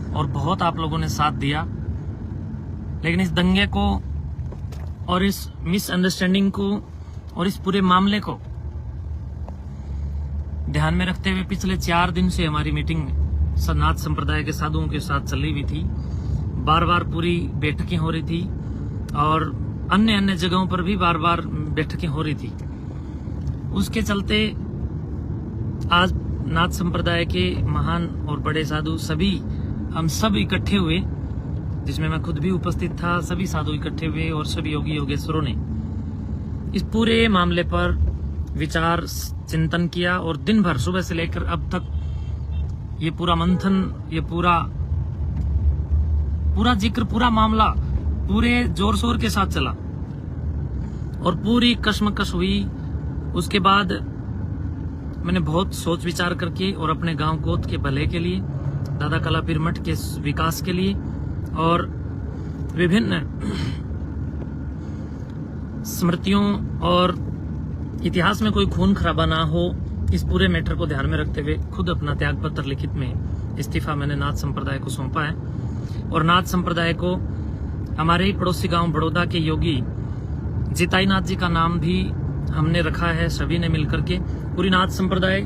और बहुत आप लोगों ने साथ दिया, लेकिन इस दंगे को और इस मिसअंडरस्टैंडिंग को और इस पूरे मामले को ध्यान में रखते हुए पिछले 4 दिन से हमारी मीटिंग नाथ संप्रदाय के साधुओं के साथ चली हुई थी। बार बार पूरी बैठकें हो रही थी और अन्य जगहों पर भी बार बार बैठकें हो रही थी। उसके चलते आज नाथ संप्रदाय के महान और बड़े साधु सभी हम सब इकट्ठे हुए, जिसमें मैं खुद भी उपस्थित था। सभी साधु इकट्ठे हुए और सभी योगी योगेश्वरों ने इस पूरे मामले पर विचार चिंतन किया और दिन भर सुबह से लेकर अब तक ये पूरा मंथन, ये पूरा जिक्र, पूरा मामला पूरे जोर शोर के साथ चला और पूरी कशमकश हुई। उसके बाद मैंने बहुत सोच विचार करके और अपने गांव गोद के भले के लिए, दादा कलापीर मठ के विकास के लिए और विभिन्न स्मृतियों और इतिहास में कोई खून खराबा ना हो, इस पूरे मैटर को ध्यान में रखते हुए खुद अपना त्याग पत्र लिखित में इस्तीफा मैंने नाथ संप्रदाय को सौंपा है। और नाथ संप्रदाय को हमारे ही पड़ोसी गांव बड़ौदा के योगी जिताई नाथ जी का नाम भी हमने रखा है, सभी ने मिलकर के। पूरी नाथ संप्रदाय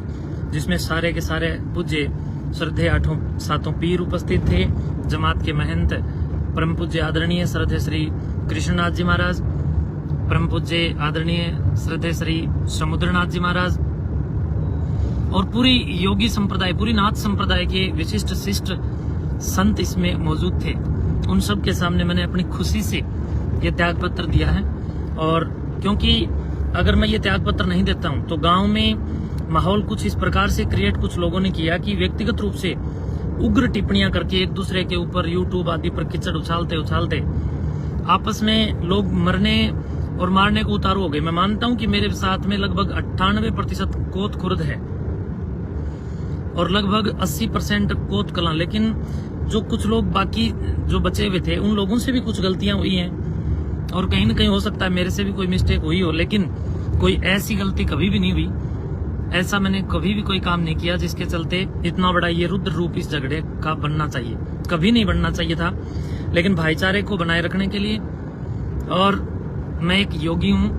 जिसमें सारे के सारे पूज्य श्रद्धेय 8 पीर उपस्थित थे, जमात के महंत परम पूज्य आदरणीय श्रद्धेय श्री कृष्णनाथ जी महाराज, परम पूज्य आदरणीय श्रद्धेय श्री समुद्रनाथ जी महाराज और पूरी योगी संप्रदाय, पूरी नाथ संप्रदाय के विशिष्ट शिष्ट संत इसमें मौजूद थे। उन सब के सामने मैंने अपनी खुशी से ये त्याग पत्र दिया है। और क्योंकि अगर मैं ये त्याग पत्र नहीं देता हूं तो गांव में माहौल कुछ इस प्रकार से क्रिएट कुछ लोगों ने किया कि व्यक्तिगत रूप से उग्र टिप्पणियां करके एक दूसरे के ऊपर यूट्यूब आदि पर कीचड़ उछालते आपस में लोग मरने और मारने को उतारू हो गए। मैं मानता हूं कि मेरे साथ में लगभग 98% कोत खुर्द है और लगभग 80% कोत कलां, लेकिन जो कुछ लोग बाकी जो बचे हुए थे उन लोगों से भी कुछ गलतियां हुई हैं और कहीं न कहीं हो सकता है मेरे से भी कोई मिस्टेक हुई हो, लेकिन कोई ऐसी गलती कभी भी नहीं हुई। ऐसा मैंने कभी भी कोई काम नहीं किया जिसके चलते इतना बड़ा ये रुद्र रूप इस झगड़े का बनना चाहिए, कभी नहीं बनना चाहिए था। लेकिन भाईचारे को बनाए रखने के लिए, और मैं एक योगी हूं,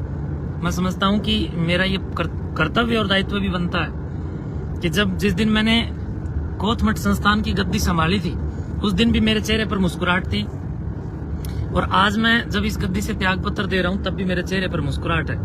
मैं समझता हूं कि मेरा ये कर्तव्य और दायित्व भी बनता है कि जिस दिन मैंने कोतमठ संस्थान की गद्दी संभाली थी उस दिन भी मेरे चेहरे पर मुस्कुराहट थी, और आज मैं जब इस गद्दी से त्याग पत्र दे रहा हूं तब भी मेरे चेहरे पर मुस्कुराहट है।